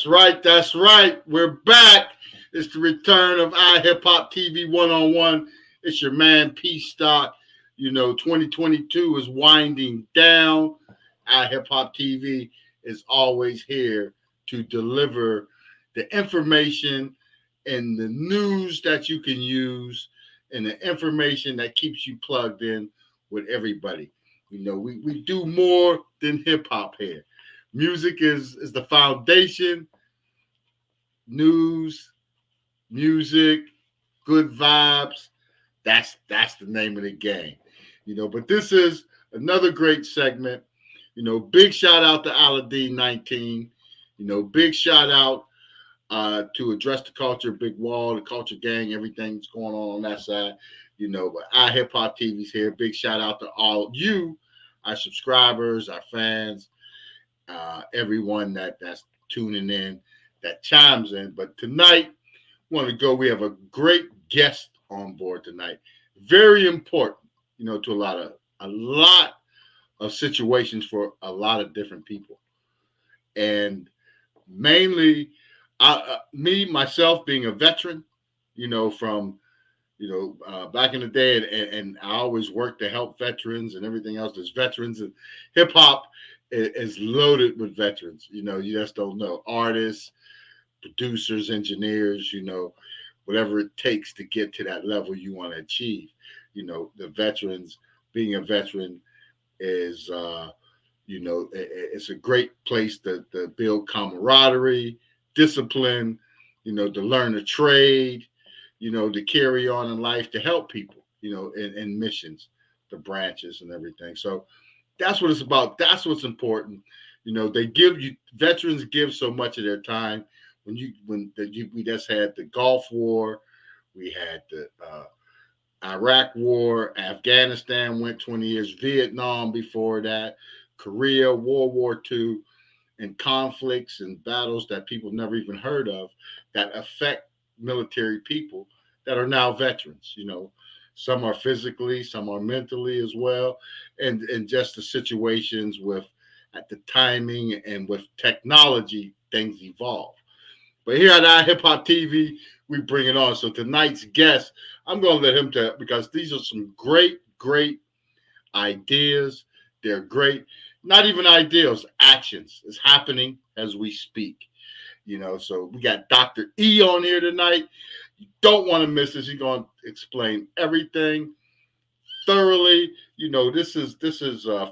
right. That's right. We're back. It's the return of iHipHopTV one-on-one. It's your man, P Stock. 2022 is winding down. iHipHopTV is always here to deliver the information and the news that you can use and the information that keeps you plugged in with everybody. We do more than hip-hop here. Music is the foundation. News, music, good vibes. That's the name of the game. But this is another great segment. Big shout out to Aladdin 19. Big shout out to Address the Culture, Big Wall, the Culture Gang, everything's going on that side. But iHipHopTV's here. Big shout out to all you, our subscribers, our fans, everyone that's tuning in, that chimes in. But tonight, we have a great guest on board tonight. Very important, to a lot of situations for a lot of different people. And mainly, myself being a veteran, from back in the day, and I always worked to help veterans and everything else. There's veterans, and hip hop is loaded with veterans. You just don't know. Artists, producers, engineers, whatever it takes to get to that level you want to achieve. The veterans, being a veteran is, it's a great place to build camaraderie, discipline, to learn a trade, to carry on in life, to help people, in missions, the branches and everything. So that's what it's about. That's what's important. Veterans give so much of their time. We just had the Gulf War, we had the Iraq War, Afghanistan went 20 years, Vietnam before that, Korea, World War II, and conflicts and battles that people never even heard of that affect military people that are now veterans. Some are physically, some are mentally as well, and just the situations at the timing and with technology, things evolve. But here at iHipHopTV, we bring it on. So tonight's guest, I'm going to let him tell, because these are some great, great ideas. They're great. Not even ideas, actions. It's happening as we speak. So we got Dr. E on here tonight. You don't want to miss this. He's going to explain everything thoroughly. This is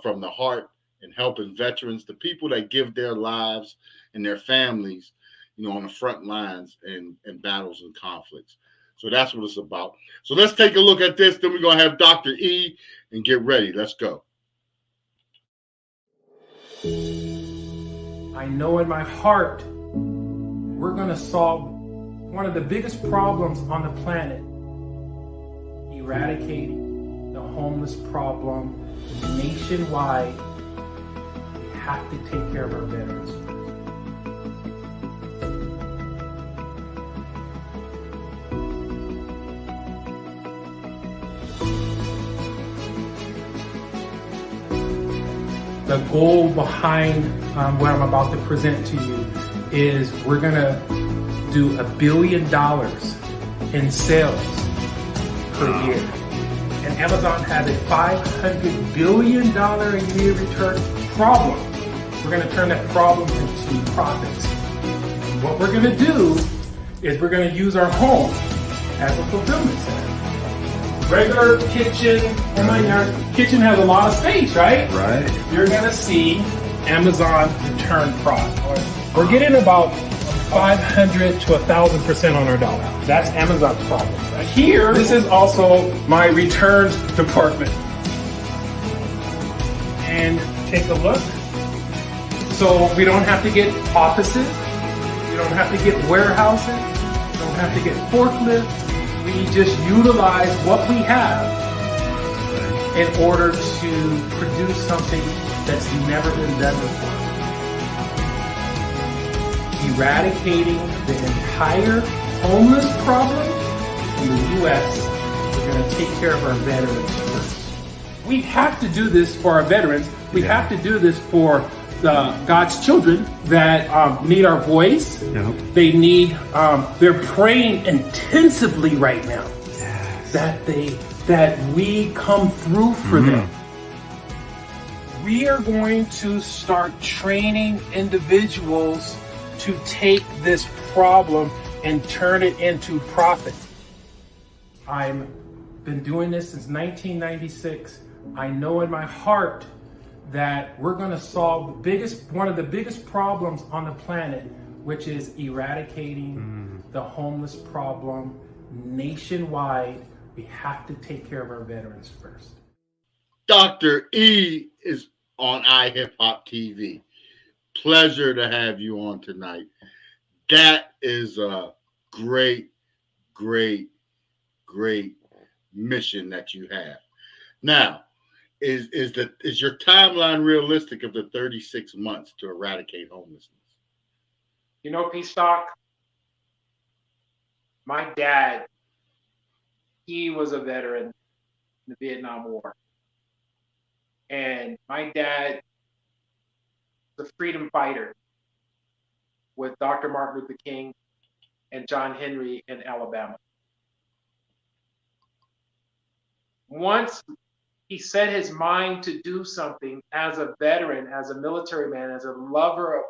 from the heart and helping veterans, the people that give their lives and their families, on the front lines in battles and conflicts. So that's what it's about. So let's take a look at this. Then we're going to have Dr. E and get ready. Let's go. I know in my heart we're going to solve one of the biggest problems on the planet, eradicating the homeless problem nationwide. We have to take care of our veterans. The goal behind what I'm about to present to you is we're going to do $1 billion in sales per year. And Amazon has a $500 billion a year return problem. We're going to turn that problem into profits. And what we're going to do is we're going to use our home as a fulfillment center. Regular kitchen, kitchen has a lot of space, right? Right. You're gonna see Amazon return product. We're getting about 500 to 1,000% on our dollar. That's Amazon's problem. Here, this is also my returns department. And take a look. So we don't have to get offices. We don't have to get warehouses. We don't have to get forklifts. We just utilize what we have in order to produce something that's never been done before. Eradicating the entire homeless problem in the U.S. We're going to take care of our veterans first. We have to do this for our veterans. We have to do this for God's children that need our voice. Yep. They need, they're praying intensively right now that we come through for them. We are going to start training individuals to take this problem and turn it into profit. I've been doing this since 1996. I know in my heart that we're going to solve one of the biggest problems on the planet, which is eradicating the homeless problem nationwide. We have to take care of our veterans first. Dr. E is on iHipHopTV. Pleasure to have you on tonight. That is a great, great, great mission that you have. Now, is your timeline realistic of the 36 months to eradicate homelessness? You know, P-Stock, my dad, he was a veteran in the Vietnam War. And my dad was a freedom fighter with Dr. Martin Luther King and John Henry in Alabama. Once he set his mind to do something as a veteran, as a military man, as a lover of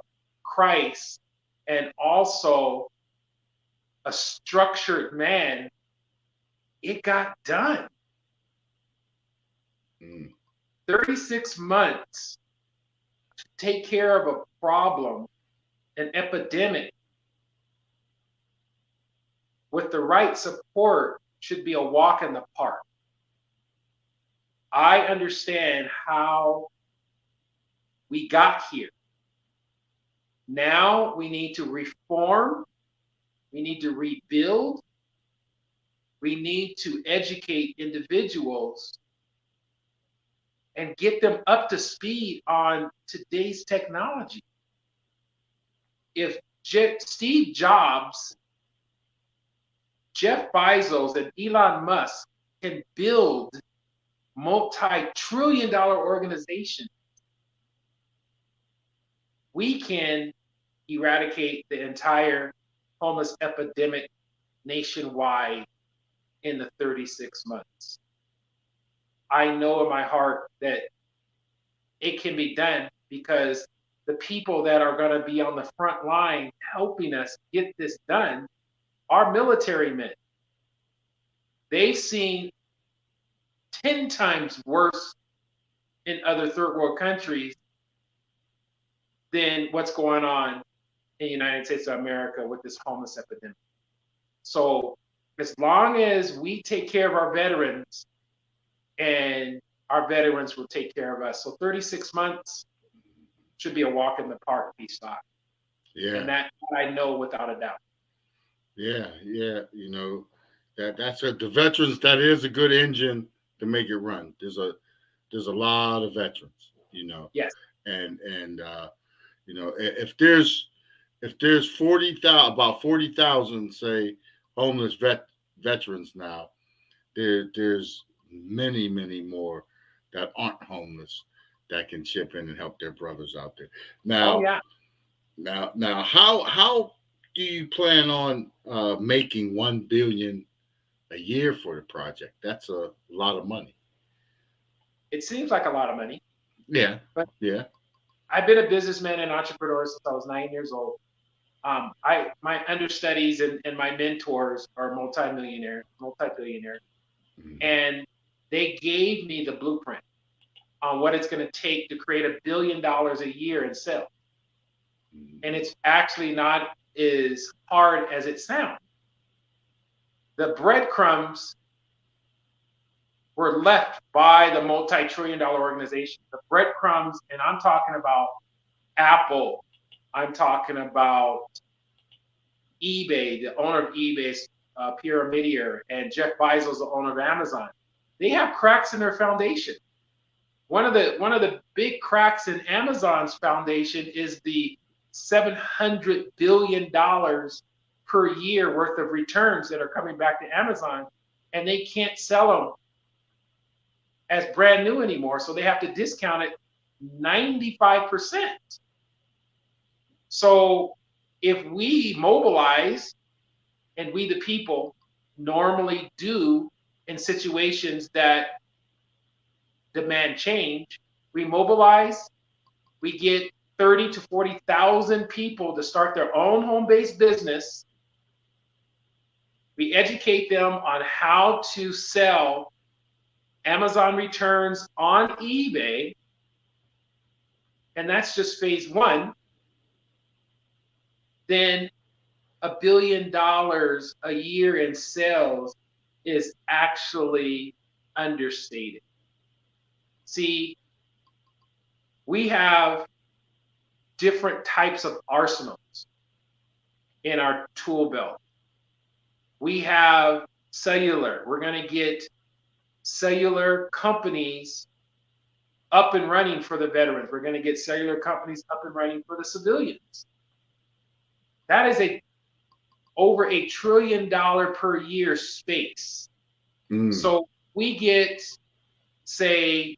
Christ, and also a structured man, it got done. 36 months to take care of a problem, an epidemic, with the right support should be a walk in the park. I understand how we got here. Now we need to reform, we need to rebuild, we need to educate individuals and get them up to speed on today's technology. If Steve Jobs, Jeff Bezos, and Elon Musk can build multi-trillion-dollar organizations, we can eradicate the entire homeless epidemic nationwide in the 36 months. I know in my heart that it can be done because the people that are going to be on the front line helping us get this done are military men. They've seen 10 times worse in other third world countries than what's going on in the United States of America with this homeless epidemic. So as long as we take care of our veterans, and our veterans will take care of us. So 36 months should be a walk in the park, P-Stock. Yeah. And that I know without a doubt. Yeah. You know, that's the veterans, that is a good engine to make it run. There's a lot of veterans, you know. Yes. And you know, if there's 40,000, about 40,000, say, homeless veterans now, there's many more that aren't homeless that can chip in and help their brothers out there. Now, now, how do you plan on making $1 billion a year for the project? That's a lot of money. It seems like a lot of money. Yeah, but yeah. I've been a businessman and entrepreneur since I was 9 years old. My understudies and my mentors are multi-billionaires, and they gave me the blueprint on what it's going to take to create $1 billion a year in sales. And it's actually not as hard as it sounds. The breadcrumbs were left by the multi-trillion-dollar organization. The breadcrumbs, and I'm talking about Apple, I'm talking about eBay, the owner of eBay, Pierre Midier, and Jeff Bezos, the owner of Amazon. They have cracks in their foundation. One of the big cracks in Amazon's foundation is the $700 billion per year worth of returns that are coming back to Amazon, and they can't sell them as brand new anymore, so they have to discount it 95%. So if we mobilize, and we the people normally do in situations that demand change, we mobilize, we get 30 to 40,000 people to start their own home-based business. We educate them on how to sell Amazon returns on eBay. And that's just phase one. Then $1 billion a year in sales is actually understated. See, we have different types of arsenals in our tool belt. We have cellular. We're going to get cellular companies up and running for the veterans. We're going to get cellular companies up and running for the civilians. That is over $1 trillion per year space. So we get, say,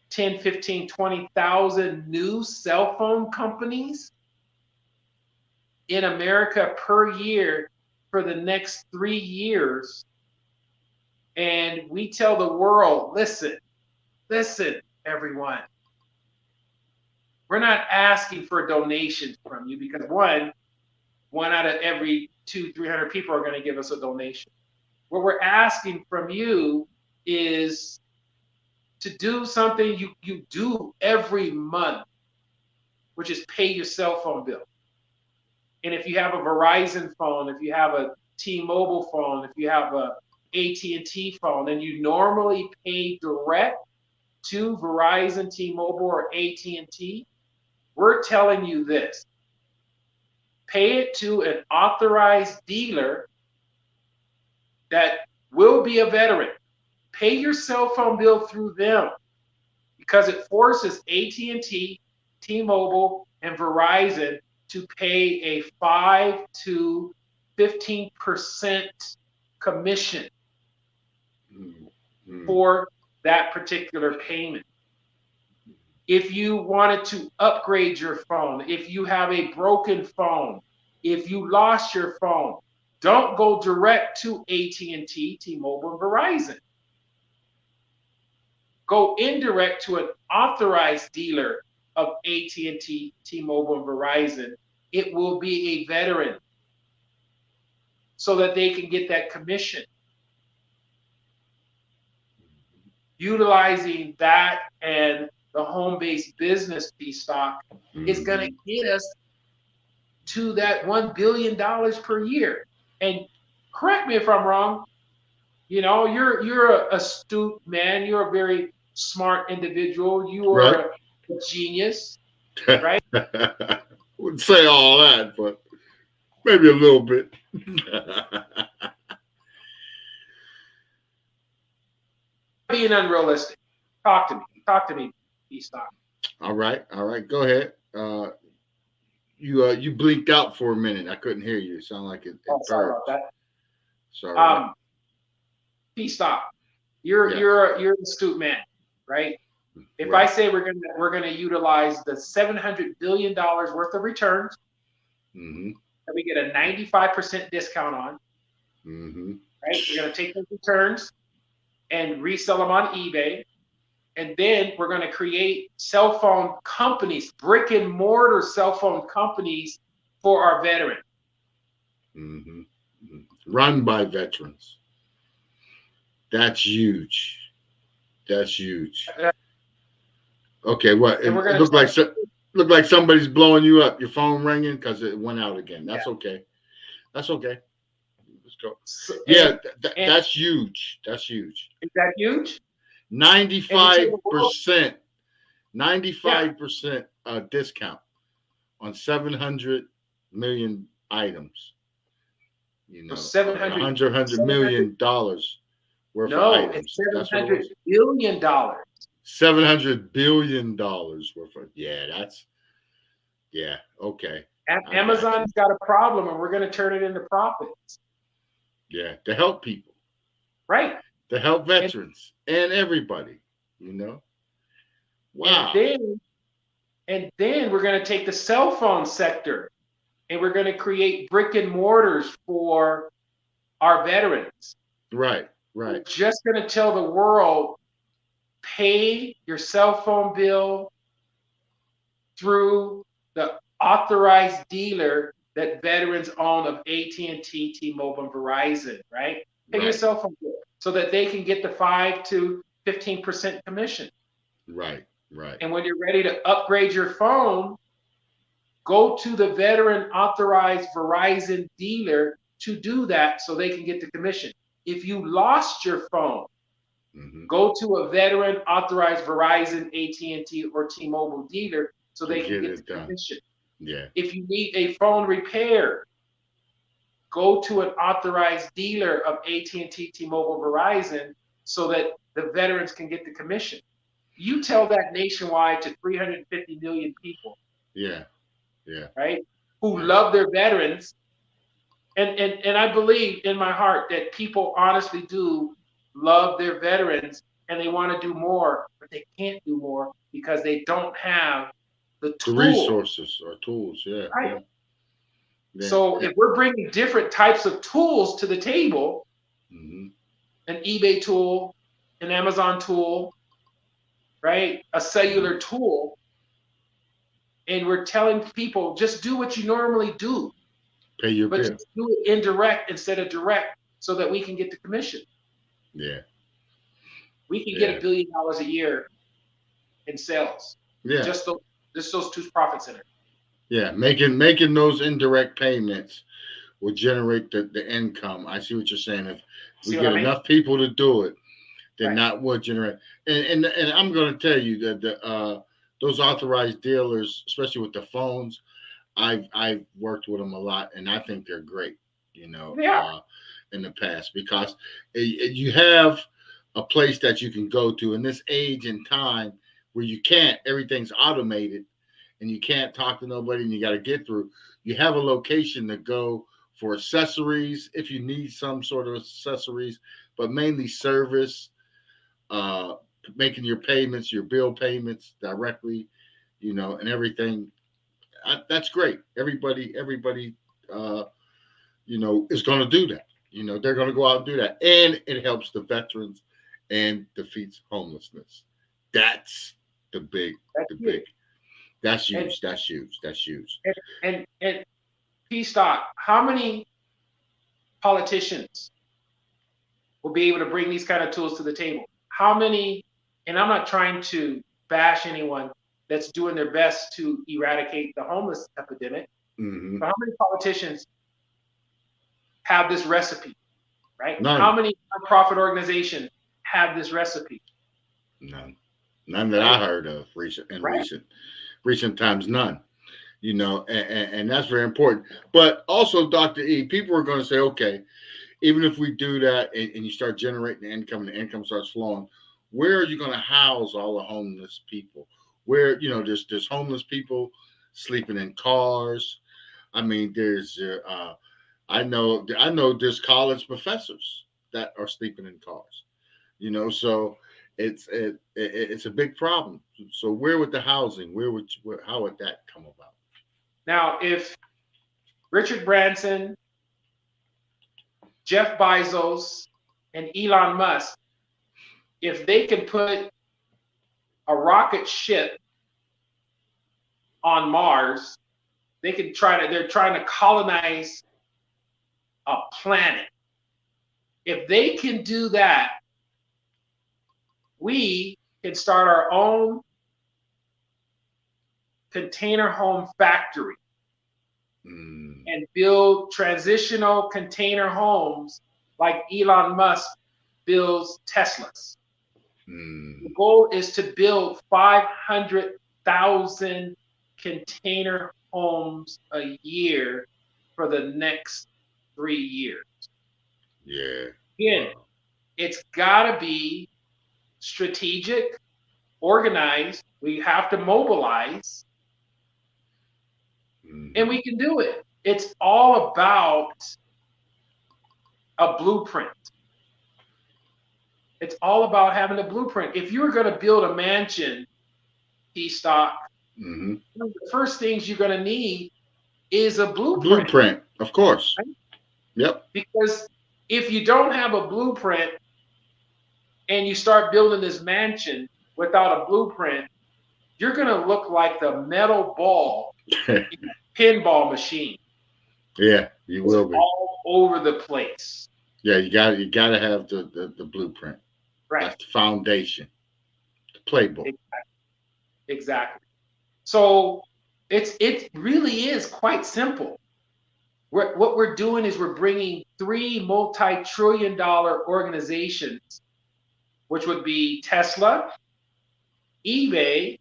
10, 15, 20,000 new cell phone companies in America per year for the next 3 years. And we tell the world, listen, everyone. We're not asking for donations from you because one out of every 200-300 people are going to give us a donation. What we're asking from you is to do something you do every month, which is pay your cell phone bill. And if you have a Verizon phone, if you have a T-Mobile phone, if you have a AT&T phone, and you normally pay direct to Verizon, T-Mobile, or AT&T, we're telling you this. Pay it to an authorized dealer that will be a veteran. Pay your cell phone bill through them because it forces AT&T, T-Mobile, and Verizon to pay a 5 to 15% commission for that particular payment. If you wanted to upgrade your phone, if you have a broken phone, if you lost your phone, don't go direct to AT&T, T-Mobile, and Verizon. Go indirect to an authorized dealer of AT&T, T-Mobile, and Verizon. It will be a veteran so that they can get that commission. Utilizing that and the home-based business piece stock is going to get us to that $1 billion per year. And correct me if I'm wrong, you know, you're an astute man, you're a very smart individual, you are a genius, right? Wouldn't say all that, but maybe a little bit. Being unrealistic. Talk to me, B-Stock. All right, go ahead. You blinked out for a minute. I couldn't hear you. It sounded like it. Sorry about that. Sorry. B-Stock. You're an astute man, right? If I say we're gonna utilize the $700 billion worth of returns that we get a 95% discount on, right? We're gonna take those returns and resell them on eBay. And then we're going to create cell phone companies, brick and mortar cell phone companies for our veterans. Run by veterans. That's huge. Okay, what? It looked like somebody's blowing you up. Your phone ringing because it went out again. That's okay. Let's go. That's huge. That's huge. Is that huge? 95% discount on 700 million items. You know, $100 million worth of items. It's $700 billion. $700 billion worth of okay. Amazon's got a problem, and we're going to turn it into profits. Yeah, to help people. Right. To help veterans and everybody, you know. Wow. And then we're going to take the cell phone sector and we're going to create brick and mortars for our veterans. Right. We're just going to tell the world, pay your cell phone bill through the authorized dealer that veterans own of AT&T, T-Mobile, and Verizon, right? Pay your cell phone bill so that they can get the 5 to 15% commission. Right. And when you're ready to upgrade your phone, go to the veteran authorized Verizon dealer to do that so they can get the commission. If you lost your phone, go to a veteran authorized Verizon, AT&T, or T-Mobile dealer so they can get the commission. Yeah. If you need a phone repair, go to an authorized dealer of AT&T, T-Mobile, Verizon so that the veterans can get the commission. You tell that nationwide to 350 million people. Yeah. Right? Who love their veterans. And I believe in my heart that people honestly do love their veterans and they want to do more, but they can't do more because they don't have the resources or tools. Yeah. Right. So if we're bringing different types of tools to the table, an eBay tool, an Amazon tool, right? A cellular tool, and we're telling people just do what you normally do. Pay your bill. Just do it indirect instead of direct so that we can get the commission. Yeah. We can get $1 billion a year in sales. Yeah. Just those two profit centers. Yeah. Making those indirect payments will generate the income. I see what you're saying. If we get enough people to do it, then that will generate. And I'm going to tell you that those authorized dealers, especially with the phones, I've worked with them a lot, and I think they're great. In the past, because you have a place that you can go to in this age and time where everything's automated, and you can't talk to nobody, and you got to get through. You have a location to go for accessories if you need some sort of accessories, but mainly service, making your payments, your bill payments directly, and everything. That's great. Everybody, is going to do that. They're going to go out and do that, and it helps the veterans and defeats homelessness. That's the big. That's huge. That's huge. And P-Stock, how many politicians will be able to bring these kind of tools to the table? How many? And I'm not trying to bash anyone that's doing their best to eradicate the homeless epidemic. But how many politicians have this recipe, right? None. How many nonprofit organizations have this recipe? None that I heard of recent times. None. And that's very important. But also, Dr. E, people are going to say, okay, even if we do that and you start generating income and the income starts flowing, where are you going to house all the homeless people? Where, there's homeless people sleeping in cars. I mean, there's I know there's college professors that are sleeping in cars. So it's a big problem. So where would the housing? How would that come about? Now, if Richard Branson, Jeff Bezos, and Elon Musk, if they can put a rocket ship on Mars, they're trying to colonize a planet. If they can do that, we can start our own container home factory and build transitional container homes like Elon Musk builds Teslas. The goal is to build 500,000 container homes a year for the next 3 years. Yeah. Again, it's got to be strategic, organized. We have to mobilize, and we can do it. It's all about a blueprint. It's all about having a blueprint. If you're going to build a mansion, P-Stock, Mm-hmm. One of the first things you're going to need is a blueprint. Blueprint, of course. Right? Yep. Because if you don't have a blueprint and you start building this mansion without a blueprint, you're going to look like the metal ball in a pinball machine. Yeah, you will be all over the place. Yeah, you got to have the blueprint. Right. That's the foundation, the playbook. Exactly. So it really is quite simple. What we're doing is we're bringing 3 multi-trillion-dollar organizations, which would be Tesla, eBay,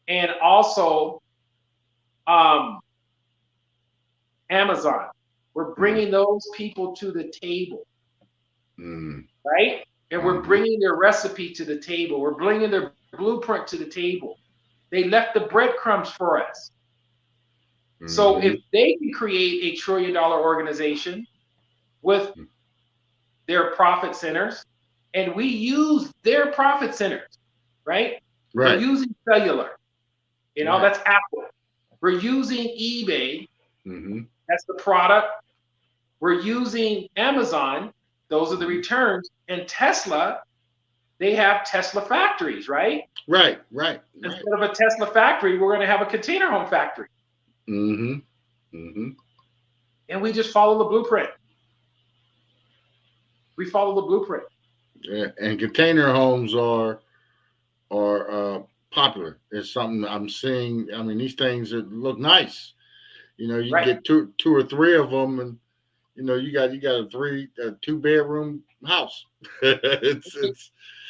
and also Amazon. We're bringing those people to the table, right? And we're bringing their recipe to the table. We're bringing their blueprint to the table. They left the breadcrumbs for us. So if they can create a $1 trillion organization with their profit centers, and we use their profit centers, right? We're using cellular, that's Apple. We're using eBay, that's the product. We're using Amazon, those are the returns, and Tesla, they have Tesla factories, right? Right. Instead of a Tesla factory, we're going to have a container home factory. And we just follow the blueprint. We follow the blueprint. Yeah, and container homes are popular. It's something I'm seeing. I mean, these things look nice. You get two or three of them, and you got a 2-bedroom house.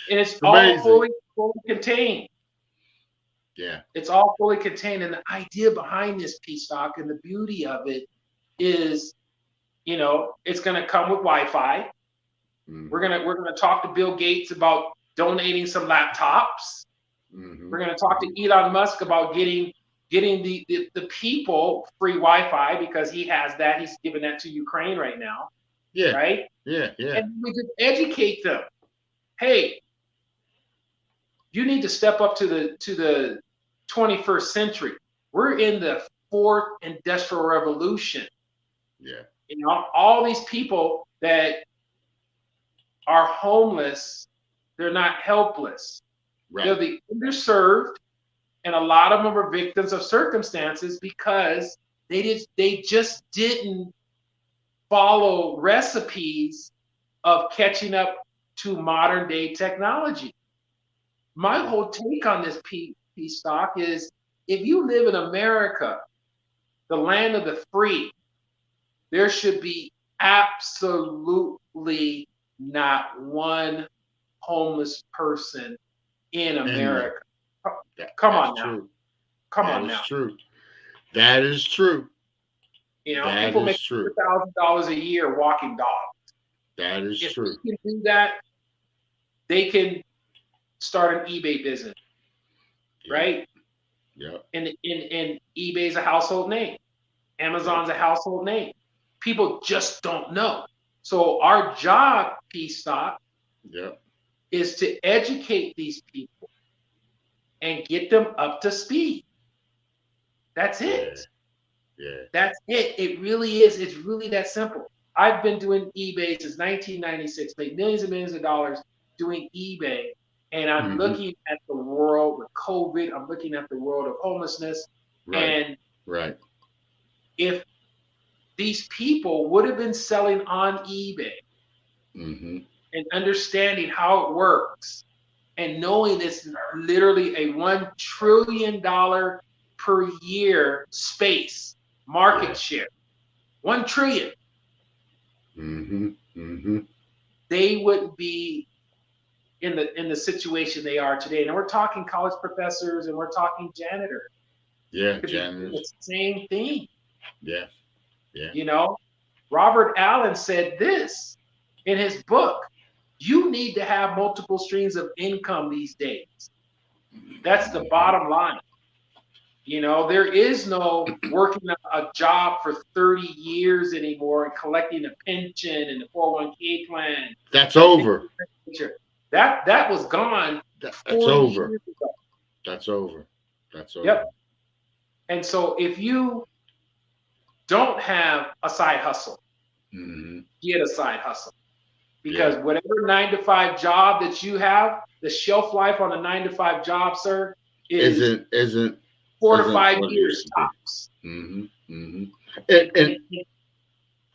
it's all fully contained. Yeah, it's all fully contained, and the idea behind this P-Stock and the beauty of it is, it's going to come with Wi-Fi. We're gonna talk to Bill Gates about donating some laptops. We're gonna talk to Elon Musk about getting the people free Wi-Fi because he has that. He's giving that to Ukraine right now. Yeah. Right. Yeah. And we could educate them. Hey, you need to step up to the 21st century. We're in the 4th industrial revolution. Yeah. All these people that are homeless, they're not helpless. Right. They're the underserved, and a lot of them are victims of circumstances because they just didn't follow recipes of catching up to modern day technology. My whole take on this P-Stock is, if you live in America, the land of the free, there should be absolutely not one homeless person in America. Come on now. True. That is true. People make $1,000 a year walking dogs. That is true. If they can do that, they can start an eBay business, right? Yeah. And eBay's a household name. Amazon's a household name. People just don't know. So our job, P-Stock, is to educate these people and get them up to speed. That's it. Yeah. That's it. It really is. It's really that simple. I've been doing eBay since 1996, made millions and millions of dollars doing eBay. And I'm looking at the world with COVID. I'm looking at the world of homelessness. And if these people would have been selling on eBay and understanding how it works and knowing it's literally a $1 trillion per year space market share, 1 trillion, they wouldn't be in the situation they are today. And we're talking college professors and we're talking janitors. Yeah, janitors. It's the same thing. Yeah. Robert Allen said this in his book: you need to have multiple streams of income these days. That's the bottom line. There is no working a job for 30 years anymore and collecting a pension and the 401k plan. That's over. That was gone. That's over. That's over. That's all. Yep. And so if you don't have a side hustle, get a side hustle. Because whatever 9-to-5 job that you have, the shelf life on a 9-to-5 job, sir, is isn't 4 to 5 years tops. And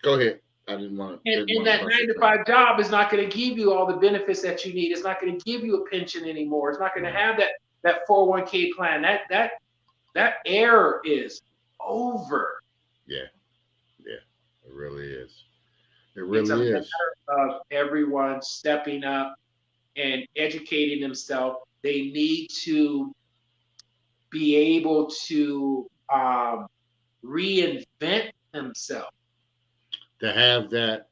go ahead. I didn't want to. And that 9-to-5 job is not going to give you all the benefits that you need. It's not going to give you a pension anymore. It's not going to have that 401k plan. That era is over. Yeah, it really is. It really is. It's a matter of everyone stepping up and educating themselves. They need to be able to reinvent themselves. To have that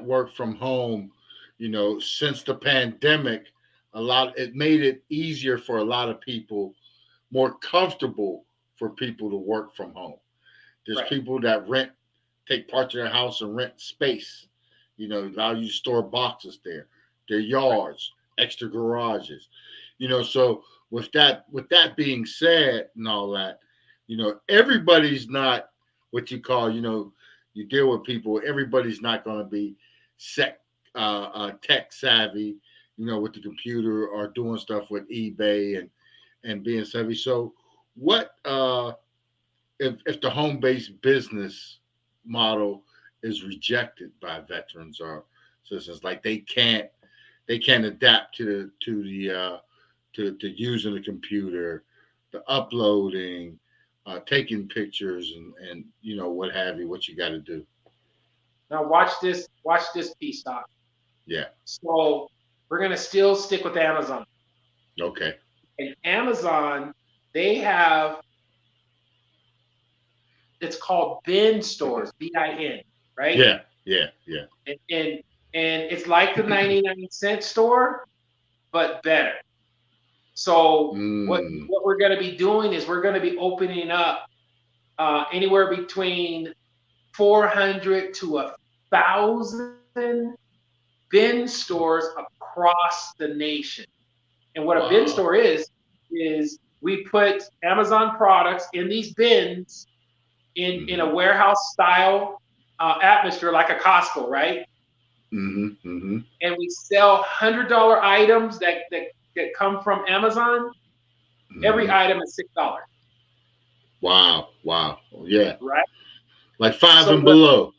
work from home, since the pandemic, it made it easier for a lot of people, more comfortable for people to work from home. There's people that take parts of their house and rent space, allow you to store boxes there, their yards, extra garages, so with that being said and all that, everybody's not what you call, you deal with people, everybody's not going to be tech savvy, with the computer or doing stuff with eBay and being savvy. So what, if the home-based business model is rejected by veterans or citizens, like they can't adapt to using the computer, the uploading, taking pictures and what have you, what you got to do. Now watch this piece, Doc. Yeah. So we're gonna still stick with Amazon. Okay. And Amazon, they have, it's called bin stores, BIN, right? Yeah. And it's like the 99-cent store, but better. So what we're going to be doing is we're going to be opening up anywhere between 400 to 1,000 bin stores across the nation. And what a bin store is we put Amazon products in these bins in a warehouse style atmosphere, like a Costco, right? And we sell $100 items that come from Amazon. Every item is $6. Wow. Yeah. Right. Like five and below.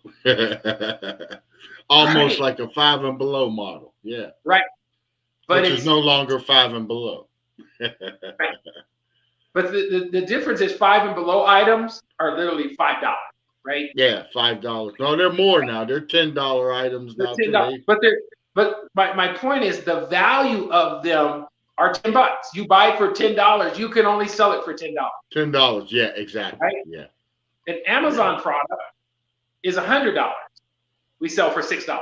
Almost like a 5 and below model. Yeah. Right. But which is no longer 5 and below. Right. But the difference is 5 and below items are literally $5, right? Yeah, $5. No, they're more now. They're $10 items now. $10. But my point is the value of them are $10. You buy it for $10, you can only sell it for $10. $10, yeah, exactly. Right? Yeah. An Amazon product is $100. We sell for $6.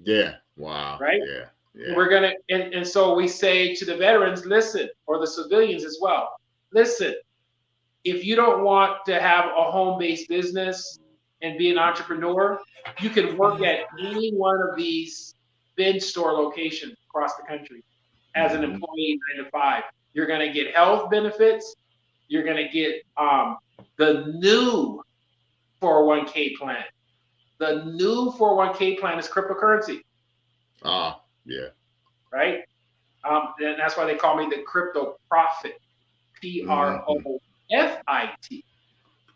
Yeah. Wow. Right? Yeah. We're gonna and so we say to the veterans, listen, or the civilians as well, listen, if you don't want to have a home-based business and be an entrepreneur, you can work at any one of these bin store locations across the country as an employee 9 to 5. You're going to get health benefits. You're going to get the new 401k plan. The new 401k plan is cryptocurrency. Yeah. Right? And that's why they call me the crypto prophet. PROFIT.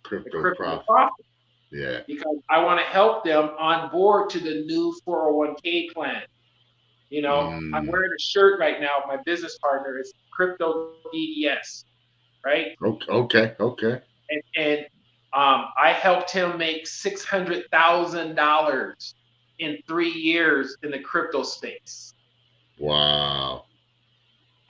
Crypto prophet. Yeah. Because I want to help them on board to the new 401k plan. I'm wearing a shirt right now. My business partner is Crypto DDS, right? Okay. And I helped him make $600,000 in 3 years in the crypto space. Wow.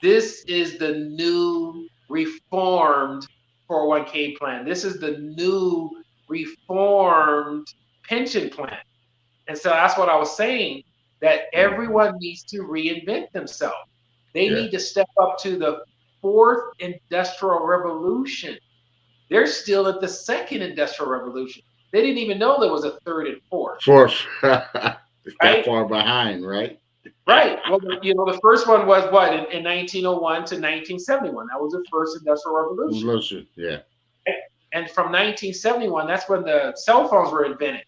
This is the new reformed 401k plan. This is the new reformed pension plan. And so that's what I was saying, that everyone needs to reinvent themselves. They need to step up to the 4th industrial revolution. They're still at the 2nd industrial revolution. They didn't even know there was a 3rd and 4th. It's that far behind, right? Right. Well, the first one was what in 1901 to 1971. That was the first industrial revolution. Yeah. And from 1971, that's when the cell phones were invented.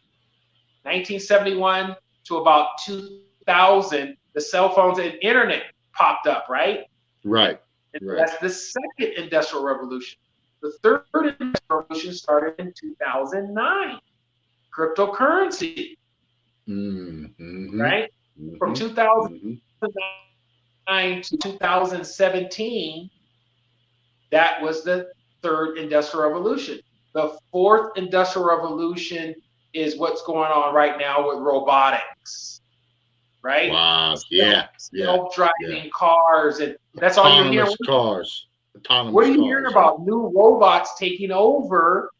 1971 to about 2000, the cell phones and internet popped up, right? Right. That's the second industrial revolution. The third industrial revolution started in 2009. Cryptocurrency, right? From 2009 to 2017, that was the third industrial revolution. The fourth industrial revolution is what's going on right now with robotics, right? Wow. Self-driving cars, and that's all you're hearing. Autonomous what are you hearing about? New robots taking over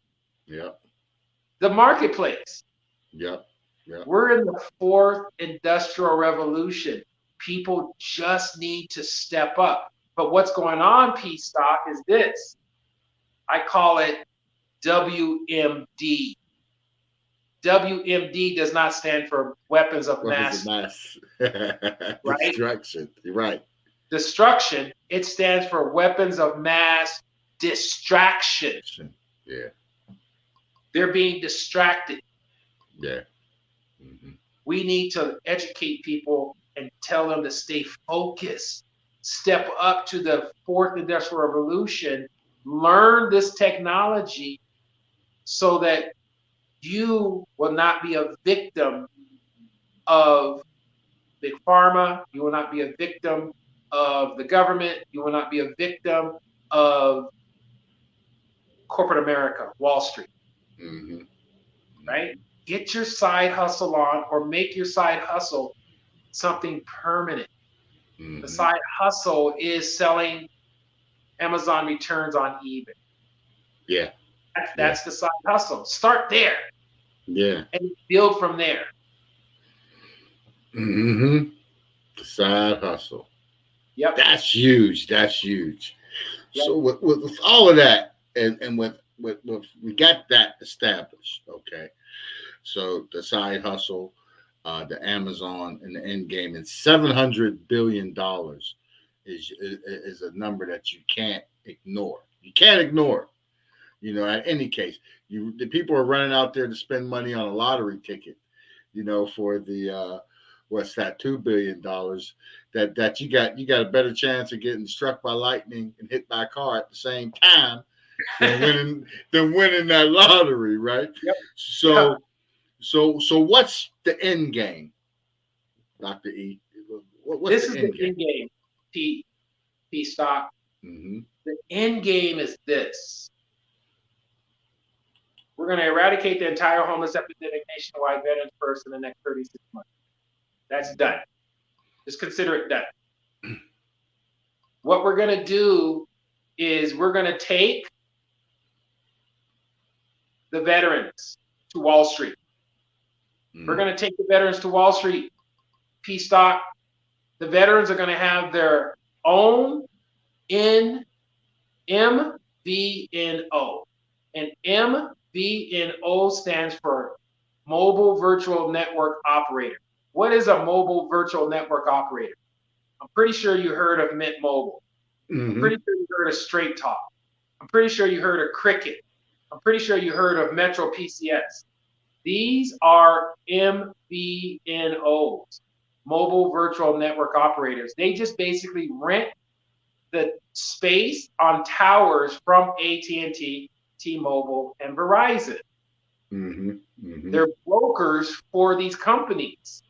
the marketplace. We're in the fourth industrial revolution. People just need to step up. But what's going on, P-Stock, is this. I call it WMD. WMD does not stand for weapons of mass. Right? Destruction. Right. Destruction. It stands for weapons of mass distraction. Yeah. They're being distracted. Yeah. We need to educate people and tell them to stay focused. Step up to the fourth industrial revolution. Learn this technology so that you will not be a victim of big pharma. You will not be a victim of the government. You will not be a victim of corporate America, Wall Street. Right? Get your side hustle on, or make your side hustle something permanent. The side hustle is selling Amazon returns on eBay. Yeah. That's the side hustle. Start there. Yeah. And build from there. The side hustle. Yep. That's huge. That's huge. Yep. So with all of that, and with we got that established, okay. So the side hustle, the Amazon, and the end game, and $700 billion is a number that you can't ignore. You can't ignore it. In any case, the people are running out there to spend money on a lottery ticket, for the what's that, $2 billion that you got a better chance of getting struck by lightning and hit by a car at the same time than winning that lottery, right? Yep. So what's the end game, Dr. E? What's the end game, P-Stock. The end game is this. We're going to eradicate the entire homeless epidemic nationwide, veterans first, in the next 36 months. That's done. Just consider it done. What we're going to do is we're going to take the veterans to Wall Street. We're going to take the veterans to Wall Street. P-Stock. The veterans are going to have their own MVNO. And MVNO stands for Mobile Virtual Network Operator. What is a mobile virtual network operator? I'm pretty sure you heard of Mint Mobile. I'm pretty sure you heard of Straight Talk. I'm pretty sure you heard of Cricket. I'm pretty sure you heard of Metro PCS. These are MVNOs, Mobile Virtual Network Operators. They just basically rent the space on towers from AT&T, T-Mobile, and Verizon. They're brokers for these companies.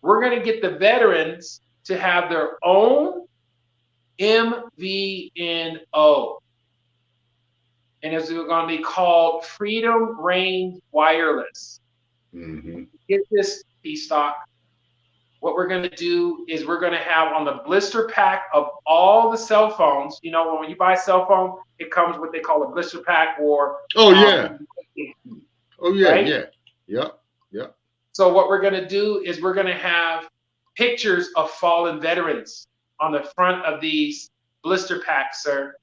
We're going to get the veterans to have their own MVNO. And it's going to be called Freedom Range Wireless. Get this, P-Stock. What we're going to do is we're going to have on the blister pack of all the cell phones. When you buy a cell phone, it comes with what they call a blister pack, or right? Yep. So what we're going to do is we're going to have pictures of fallen veterans on the front of these blister packs, sir.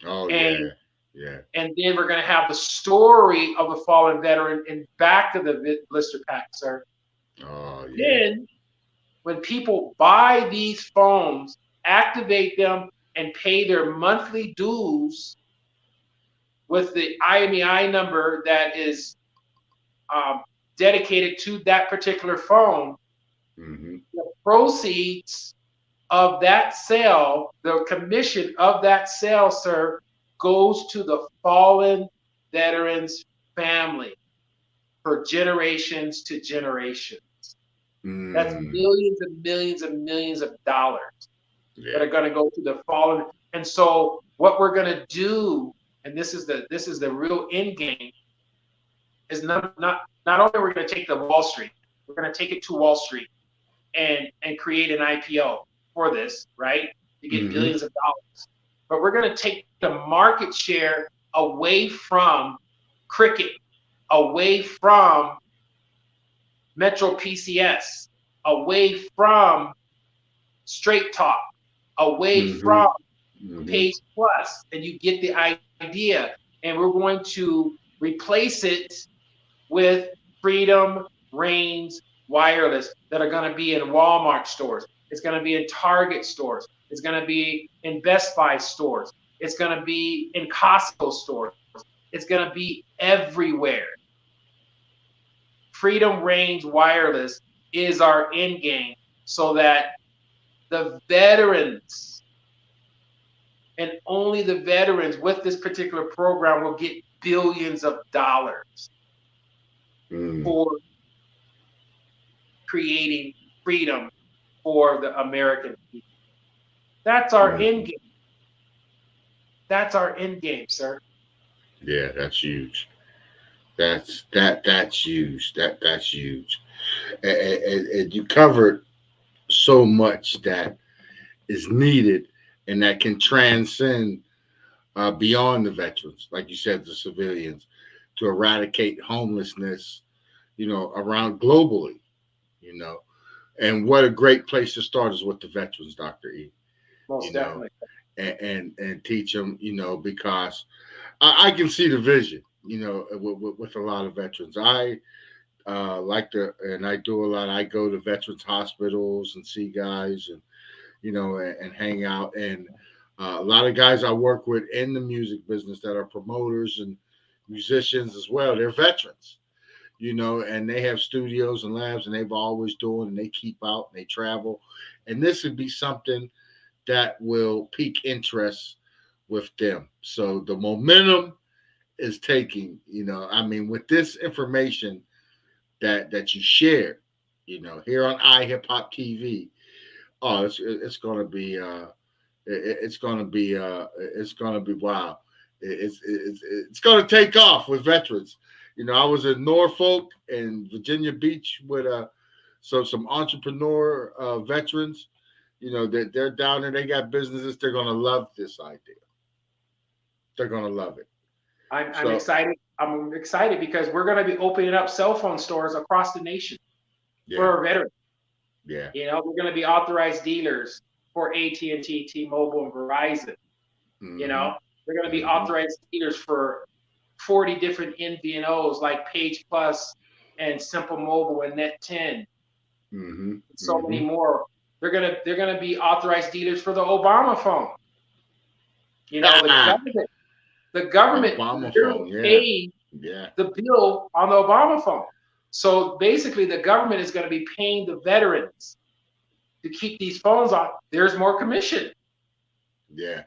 And then we're going to have the story of the fallen veteran in back of the blister pack, sir. Then when people buy these phones, activate them, and pay their monthly dues with the IMEI number that is dedicated to that particular phone, the proceeds of that sale, the commission of that sale, sir, goes to the fallen veterans' family for generations to generations. That's millions and millions and millions of dollars that are going to go to the fallen. And so what we're going to do, and this is the real end game, is not only are we going to take the Wall Street, we're going to take it to Wall Street and create an IPO for this, right? To get billions of dollars. But we're going to take the market share away from Cricket, away from Metro PCS, away from Straight Talk, away from Page Plus, and you get the idea. And we're going to replace it with Freedom Reigns Wireless that are going to be in Walmart stores. It's going to be in Target stores. It's going to be in Best Buy stores. It's going to be in Costco stores. It's going to be everywhere. Freedom Reigns Wireless is our end game so that the veterans, and only the veterans with this particular program, will get billions of dollars for creating freedom for the American people. That's our end game. That's our end game, sir. Yeah, that's huge. That's huge. That's huge. And you covered so much that is needed and that can transcend beyond the veterans, like you said, the civilians, to eradicate homelessness, around globally, And what a great place to start is with the veterans, Dr. E. Most definitely. And teach them, because I can see the vision, with a lot of veterans. I and I do a lot. I go to veterans hospitals and see guys and, and hang out. And a lot of guys I work with in the music business that are promoters and musicians as well, they're veterans, and they have studios and labs and they've always doing, and they keep out and they travel. And this would be something that will pique interest with them. So the momentum is taking, with this information that you shared, here on iHipHopTV. Oh, it's gonna be it's gonna be wow. It's gonna take off with veterans. I was in Norfolk and Virginia Beach with some entrepreneur veterans. That they're down there, they got businesses. They're gonna love this idea. They're gonna love it. I'm excited. I'm excited because we're going to be opening up cell phone stores across the nation for our veterans. Yeah. We're going to be authorized dealers for AT&T, T-Mobile, and Verizon. We're going to be authorized dealers for 40 different MVNOs like Page Plus and Simple Mobile and Net 10. So many more. They're going to be authorized dealers for the Obama phone. The government paid the bill on the Obama phone. So basically, the government is going to be paying the veterans to keep these phones on. There's more commission. Yeah.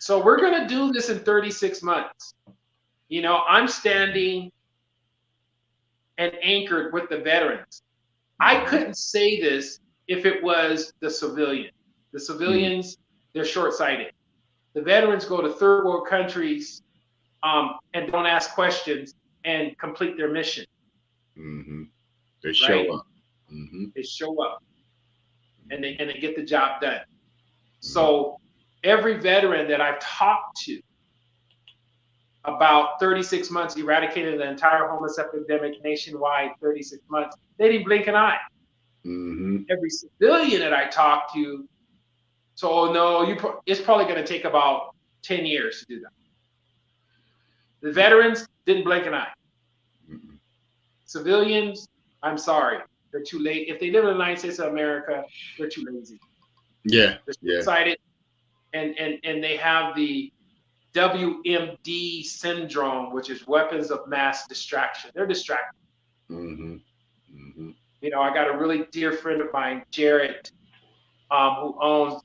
So we're going to do this in 36 months. I'm standing and anchored with the veterans. I couldn't say this if it was the civilian. The civilians, they're short-sighted. The veterans go to third world countries and don't ask questions and complete their mission. They show up. They show up and they get the job done. So every veteran that I've talked to about 36 months eradicating the entire homeless epidemic nationwide, 36 months, they didn't blink an eye. Every civilian that I talked to, so no, it's probably going to take about 10 years to do that. The veterans didn't blink an eye. Civilians, I'm sorry, they're too late. If they live in the United States of America, they're too lazy. Yeah. They're Yeah. excited, and they have the WMD syndrome, which is weapons of mass distraction. They're distracted. Mm-hmm. Mm-hmm. You know, I got a really dear friend of mine, Jarrett, who owns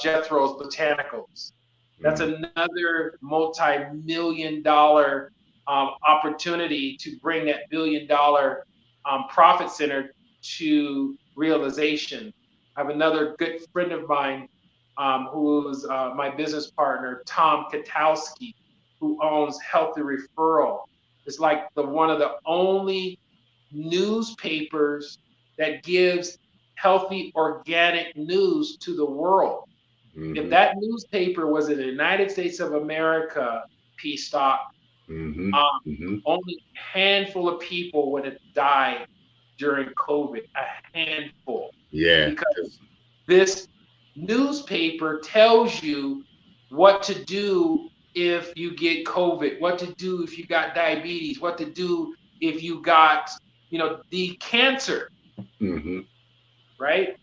Jefro's Botanicals. That's another multi-million-dollar opportunity to bring that billion-dollar profit center to realization. I have another good friend of mine who's my business partner, Tom Katowski, who owns Healthy Referral. It's like one of the only newspapers that gives healthy organic news to the world. Mm-hmm. If that newspaper was in the United States of America, P-Stock, only a handful of people would have died during COVID. A handful. Yeah. Because this newspaper tells you what to do if you get COVID, what to do if you got diabetes, what to do if you got, the cancer, right?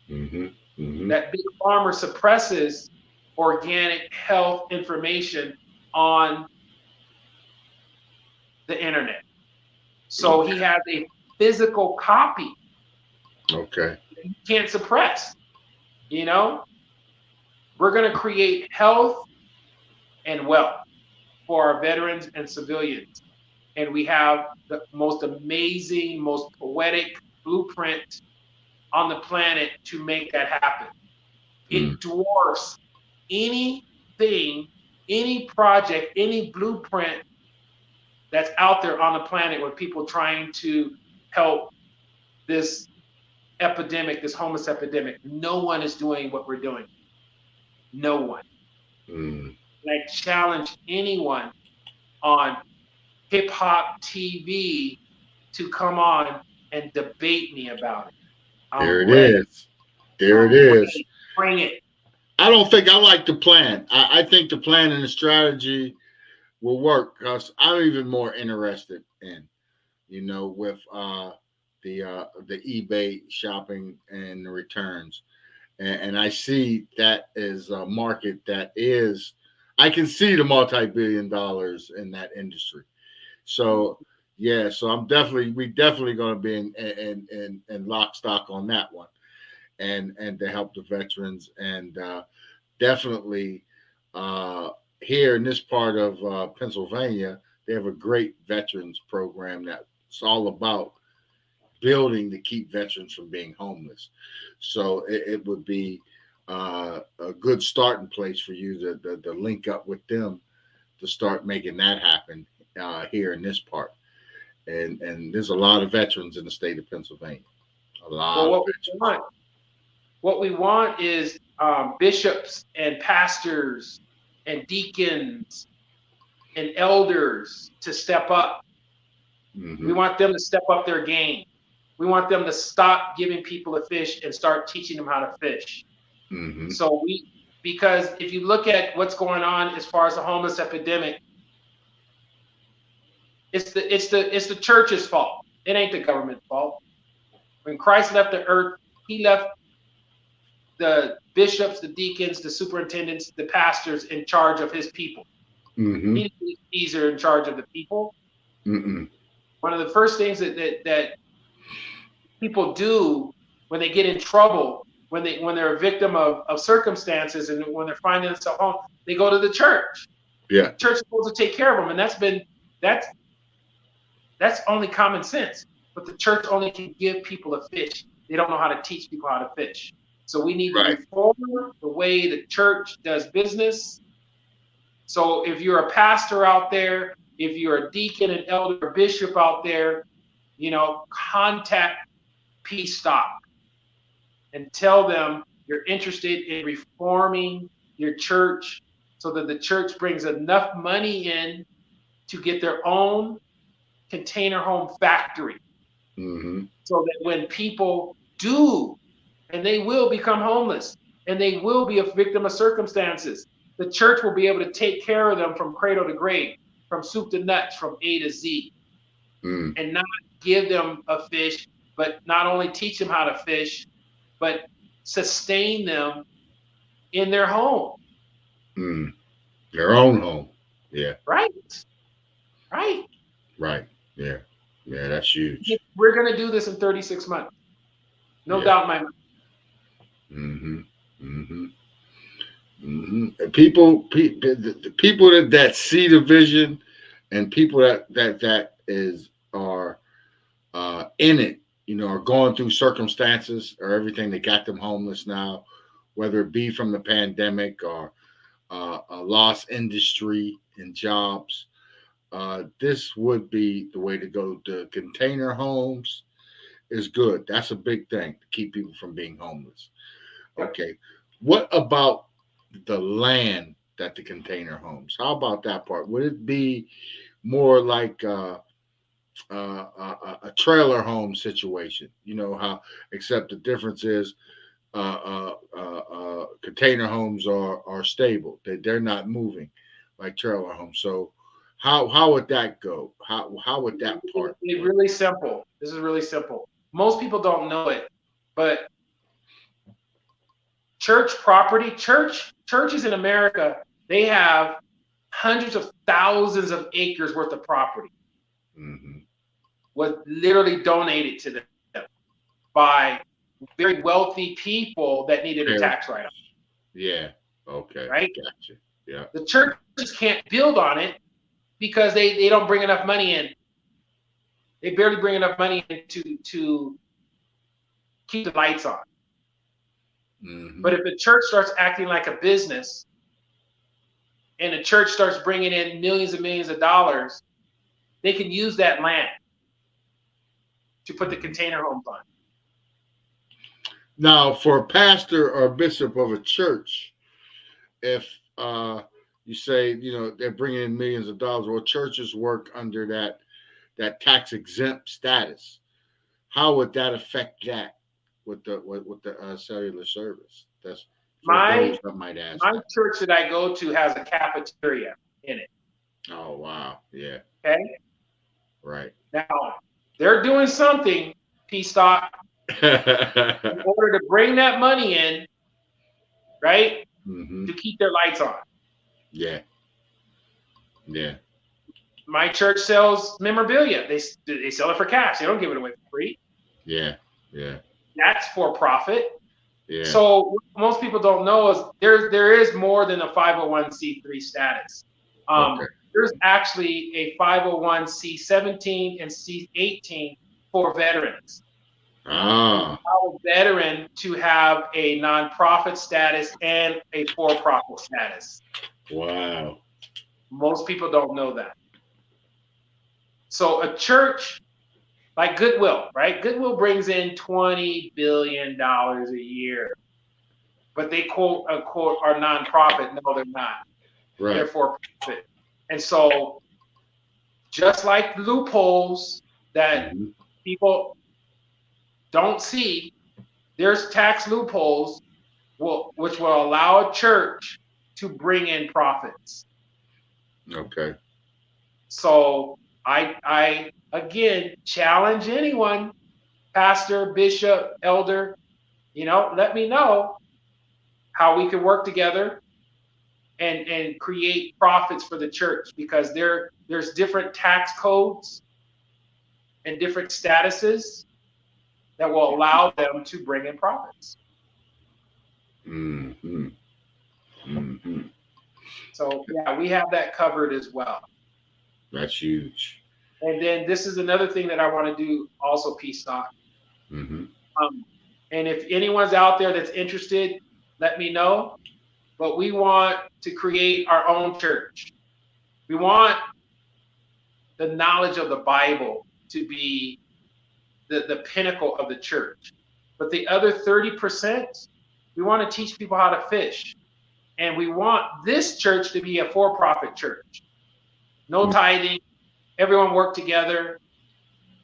That big pharma suppresses organic health information on the internet. So he has a physical copy. Okay. You can't suppress. We're going to create health and wealth for our veterans and civilians. And we have the most amazing, most poetic blueprint on the planet to make that happen. It dwarfs anything, any project, any blueprint that's out there on the planet with people trying to help this epidemic, this homeless epidemic. No one is doing what we're doing. No one. And I challenge anyone on iHipHopTV to come on and debate me about it. There it is. Bring it. I don't think I like the plan. I think the plan and the strategy will work because I'm even more interested in, with the eBay shopping and the returns. And I see that as a market that is, I can see the multi-billion dollars in that industry. So yeah, so we definitely going to be in lock stock on that one, and to help the veterans, and definitely here in this part of Pennsylvania, they have a great veterans program that's all about building to keep veterans from being homeless. So it would be a good starting place for you to link up with them to start making that happen here in this part. And there's a lot of veterans in the state of Pennsylvania. A lot of veterans. What we want is bishops and pastors and deacons and elders to step up. We want them to step up their game. We want them to stop giving people a fish and start teaching them how to fish. So because if you look at what's going on as far as the homeless epidemic, it's the church's fault. It ain't the government's fault. When Christ left the earth, he left the bishops, the deacons, the superintendents, the pastors in charge of his people. He didn't leave Caesar in charge of the people. One of the first things that people do when they get in trouble, when they're a victim of circumstances, and when they're finding themselves home, they go to the church. Yeah, the church is supposed to take care of them, and that's only common sense. But the church only can give people a fish. They don't know how to teach people how to fish. So we need to reform the way the church does business. So if you're a pastor out there, if you're a deacon, an elder, or bishop out there, contact P-Stock and tell them you're interested in reforming your church so that the church brings enough money in to get their own container home factory. So that when people do, and they will become homeless, and they will be a victim of circumstances, the church will be able to take care of them from cradle to grave, from soup to nuts, from A to Z, and not give them a fish, but not only teach them how to fish, but sustain them in their home. Their own home. Yeah. Right. Right. Right. Yeah. Yeah, that's huge. We're going to do this in 36 months. No doubt in my mind. People that see the vision, and people that are in it, are going through circumstances or everything that got them homeless now, whether it be from the pandemic or a lost industry and jobs. This would be the way to go. The container homes is good. That's a big thing to keep people from being homeless. Okay. What about the land that the container homes? How about that part? Would it be more like a trailer home situation? How, except the difference is container homes are stable. They're not moving like trailer homes. So how would that go? How would that part? It's really simple. This is really simple. Most people don't know it, but church property, churches in America, they have hundreds of thousands of acres worth of property. Was literally donated to them by very wealthy people that needed a tax write-off. Yeah. Okay. Right? Gotcha. Yeah. The churches can't build on it because they don't bring enough money in. They barely bring enough money in to keep the lights on. But if the church starts acting like a business, and the church starts bringing in millions and millions of dollars, they can use that land to put the container homes on. Now, for a pastor or bishop of a church, if you say, they're bringing in millions of dollars, well, churches work under that tax exempt status. How would that affect that with the cellular service? That's my might ask. My church that I go to has a cafeteria in it. Oh wow, yeah. Okay. Right. Now they're doing something, P-Stock, in order to bring that money in, right? To keep their lights on. Yeah. Yeah. My church sells memorabilia. They sell it for cash. They don't give it away for free. Yeah. Yeah. That's for profit. Yeah. So what most people don't know is there is more than a 501c3 status. Okay. There's actually a 501c17 and c18 for veterans. Allow a veteran to have a nonprofit status and a for-profit status. Wow. Most people don't know that. So a church like Goodwill, right? Goodwill brings in $20 billion a year. But they quote unquote are nonprofit. No, they're not. Right. They're for profit. And so just like loopholes that people don't see, there's tax loopholes which will allow a church to bring in profits. Okay. So I again challenge anyone, pastor, bishop, elder, let me know how we can work together and create profits for the church, because there's different tax codes and different statuses that will allow them to bring in profits. So yeah, we have that covered as well. That's huge. And then this is another thing that I want to do also, P-Stock. And if anyone's out there that's interested, let me know. But we want to create our own church. We want the knowledge of the Bible to be the pinnacle of the church. But the other 30%, we want to teach people how to fish. And we want this church to be a for-profit church. No tithing. Everyone work together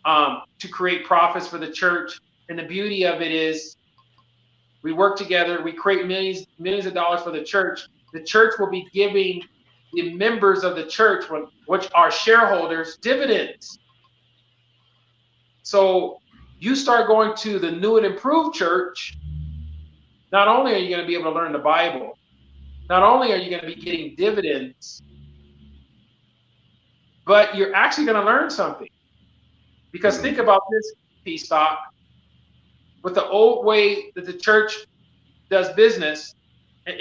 to create profits for the church. And the beauty of it is we work together. We create millions of dollars for the church. The church will be giving the members of the church, which are shareholders, dividends. So you start going to the new and improved church, not only are you going to be able to learn the Bible, not only are you going to be getting dividends, but you're actually going to learn something. Because think about this, P-Stock, with the old way that the church does business, an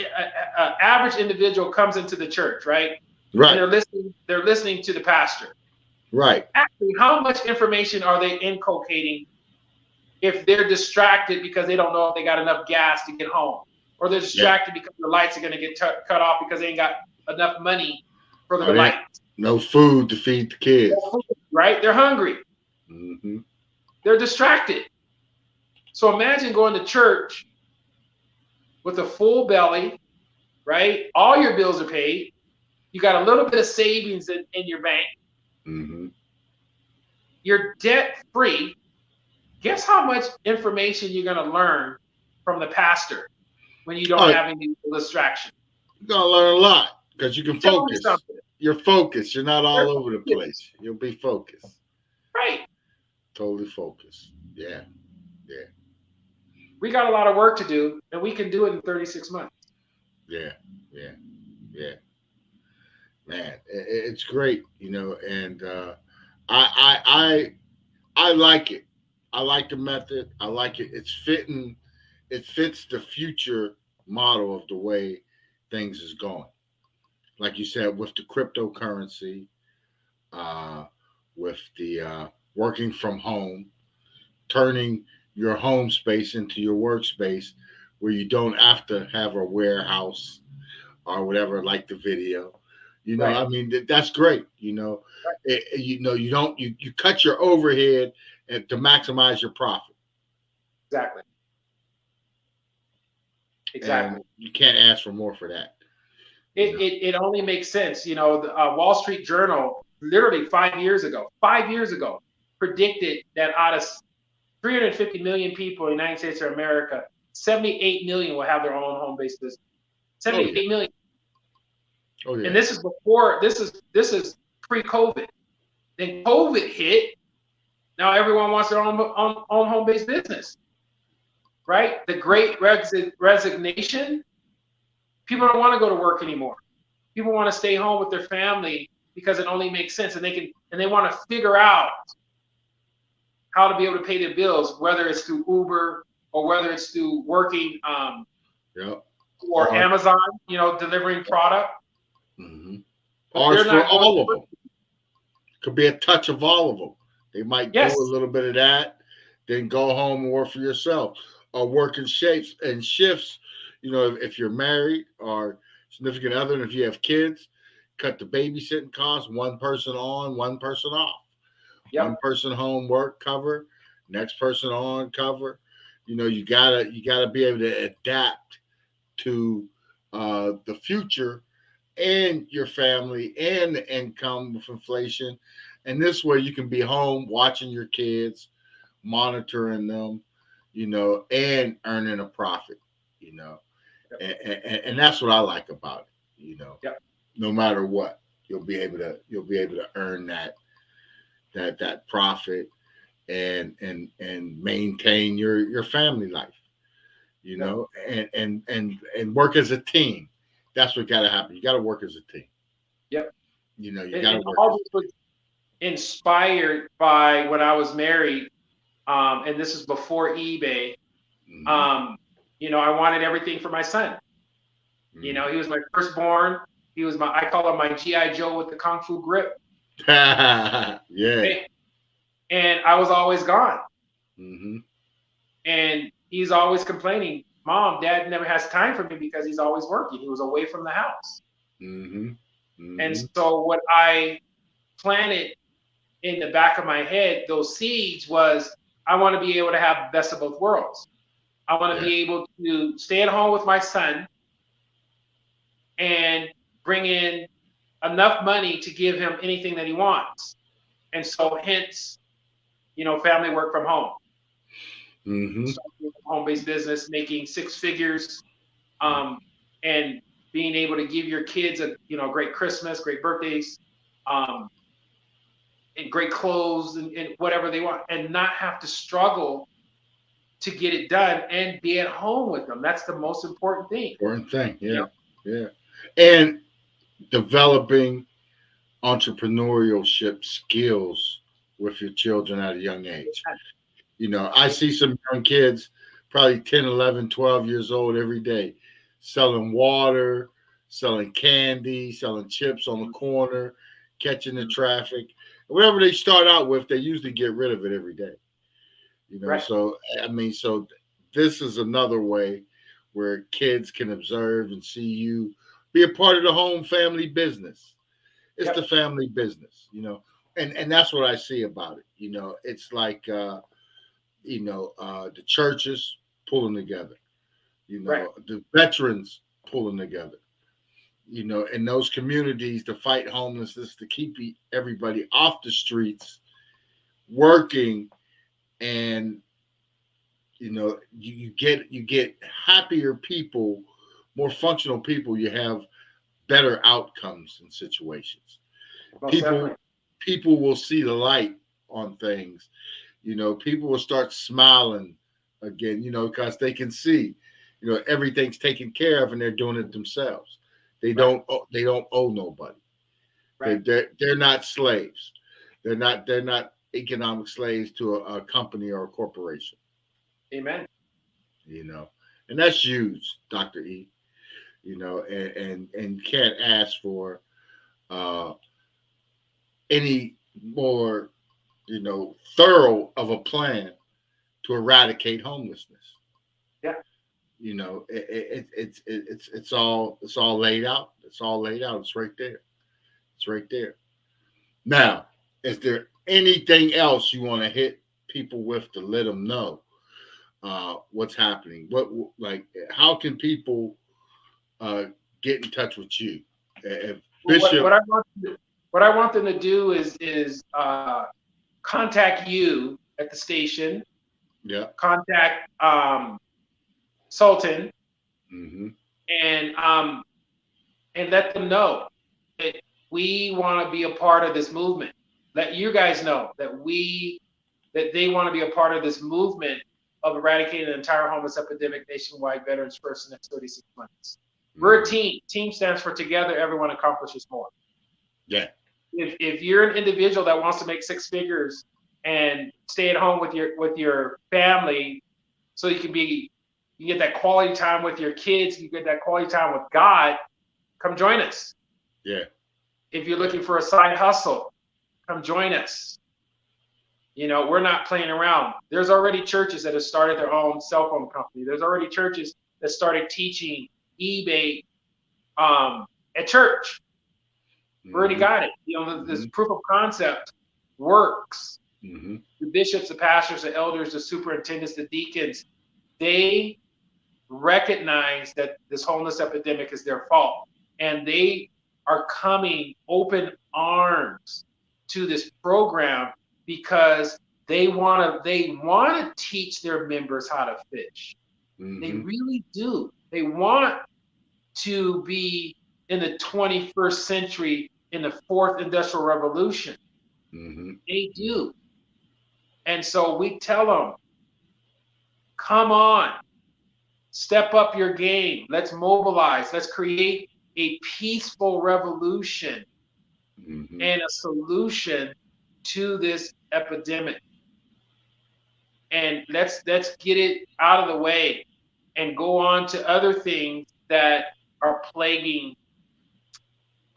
average individual comes into the church, right? Right. And they're listening to the pastor. Right. Actually, how much information are they inculcating if they're distracted because they don't know if they got enough gas to get home, or they're distracted because the lights are going to get cut off because they ain't got enough money for the lights. No food to feed the kids. No food, right? They're hungry. Mm-hmm. They're distracted. So imagine going to church with a full belly, right? All your bills are paid. You got a little bit of savings in your bank. Mm-hmm. You're debt free. Guess how much information you're going to learn from the pastor when you don't have any distraction? You're going to learn a lot because you can focus. You're focused. You're not all over the place. You'll be focused. Right. Totally focused. Yeah. Yeah. We got a lot of work to do, and we can do it in 36 months. Yeah. Yeah. Yeah. Man, it's great, and I like it. I like the method. I like it. It's fitting. It fits the future model of the way things is going. Like you said, with the cryptocurrency, with the working from home, turning your home space into your workspace where you don't have to have a warehouse or whatever, like the video. Right. I mean, that's great. You cut your overhead and to maximize your profit. Exactly. Exactly. And you can't ask for more for that. It only makes sense. The Wall Street Journal, literally 5 years ago, predicted that out of 350 million people in the United States of America, 78 million will have their own home-based business. 78 million. Oh, yeah. And this is before, this is pre-COVID. Then COVID hit. Now everyone wants their own home-based business, right? The great resignation. People don't want to go to work anymore. People want to stay home with their family because it only makes sense, and they want to figure out how to be able to pay their bills, whether it's through Uber or whether it's through working or Amazon, delivering product. Mm-hmm. Or for all of them. Could be a touch of all of them. They might do a little bit of that, then go home and work for yourself, or work in shifts. If you're married or significant other, and if you have kids, cut the babysitting costs. One person on, one person off. Yep. One person home, work, cover. Next person on, cover. You gotta be able to adapt to the future and your family and the income with inflation. And this way you can be home watching your kids, monitoring them, and earning a profit, and that's what I like about it, Yep. No matter what, you'll be able to earn that profit and maintain your family life, and work as a team. That's what got to happen. You got to work as a team. Yep. You got to work. All this was inspired by when I was married, and this is before eBay. Mm-hmm. I wanted everything for my son. Mm-hmm. He was my firstborn. He was I call him my G.I. Joe with the Kung Fu grip. Yeah. And I was always gone. Mm-hmm. And he's always complaining, Mom, Dad never has time for me because he's always working. He was away from the house. Mm-hmm. Mm-hmm. And so what I planted in the back of my head, those seeds, was I want to be able to have the best of both worlds. I want to be able to stay at home with my son and bring in enough money to give him anything that he wants. And so hence, family work from home. Mm-hmm. Home-based business, making six figures, and being able to give your kids a great Christmas, great birthdays, and great clothes and whatever they want, and not have to struggle to get it done and be at home with them. That's the most important thing. Important thing. You know? Yeah. And developing entrepreneurial skills with your children at a young age. You know, I see some young kids, probably 10, 11, 12 years old every day, selling water, selling candy, selling chips on the corner, catching the traffic. Whatever they start out with, they usually get rid of it every day. You know, Right. so I mean, so this is another way where kids can observe and see you be a part of the home family business. It's Yep. the family business, you know, and that's what I see about it. You know, it's like the churches pulling together, you know, Right. the veterans pulling together, you know, in those communities to fight homelessness, to keep everybody off the streets, working, and you know, you get happier people, more functional people. You have better outcomes in situations. Most People definitely. people will see the light on things. You know, people will start smiling again, you know, because they can see, you know, everything's taken care of and they're doing it themselves. They Right. don't owe nobody. Right. They're not slaves. They're not economic slaves to a company or a corporation. Amen. You know, and that's huge, Dr. E. You know, and can't ask for uh, any more, you know, thorough of a plan to eradicate homelessness. Yeah. You know, it's all laid out. It's all laid out. It's right there. It's right there. Now, is there anything else you want to hit people with to let them know what's happening? Like, how can people get in touch with you? If Bishop, What I want them to do is contact you at the station. yeah, Contact Sultan mm-hmm, and let them know that we want to be a part of this movement. Let you guys know that they want to be a part of this movement of eradicating the entire homeless epidemic nationwide, veterans first in the next 36 months. We're a team. Team stands for together, everyone accomplishes more. yeah, If you're an individual that wants to make six figures and stay at home with your family, so you get that quality time with your kids, you get that quality time with God, come join us. yeah, If you're looking for a side hustle, come join us. You know, we're not playing around. There's already churches that have started their own cell phone company. There's already churches that started teaching eBay at church. We already got it. You know, this proof of concept works. mm-hmm, The bishops, the pastors, the elders, the superintendents, the deacons, they recognize that this homeless epidemic is their fault. And they are coming open arms to this program because they want to teach their members how to fish. mm-hmm. They really do. They want to be in the 21st century in the fourth industrial revolution. Mm-hmm. They do. And so we tell them, come on, step up your game. Let's mobilize. Let's create a peaceful revolution Mm-hmm. and a solution to this epidemic. And let's get it out of the way and go on to other things that are plaguing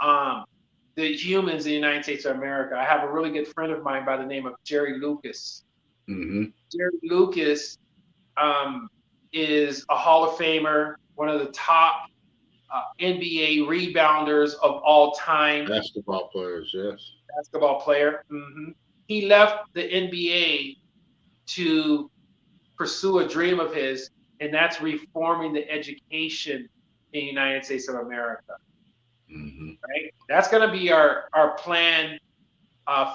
the humans in the United States of America. I have a really good friend of mine by the name of Jerry Lucas. Mm-hmm. Jerry Lucas is a Hall of Famer, one of the top NBA rebounders of all time. Basketball players, yes. Basketball player. Mm-hmm. He left the NBA to pursue a dream of his, and that's reforming the education in the United States of America. Mm-hmm. Right? That's going to be our plan.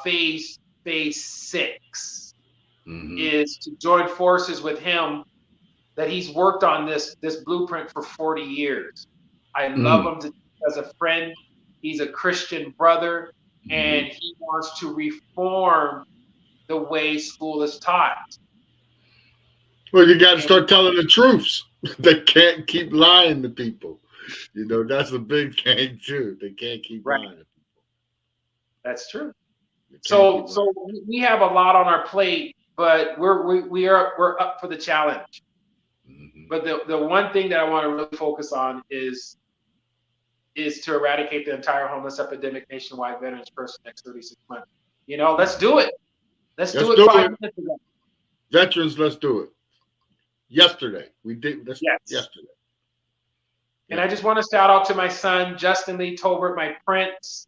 Phase 6 Mm-hmm. is to join forces with him. That he's worked on this blueprint for 40 years. I love him as a friend. He's a Christian brother. and he wants to reform the way school is taught. Well, you got to start telling the truths. They can't keep lying to people. You know, that's a big thing too. They can't keep lying to people. That's true. So we have a lot on our plate, but we're up for the challenge. Mm-hmm. But the one thing that I want to really focus on is to eradicate the entire homeless epidemic nationwide, veterans first, next 36 months. You know, let's do it. Let's do it 5 minutes ago. Veterans, let's do it. Yesterday. We did this yesterday. And I just want to shout out to my son, Justin Lee Tolbert, my prince.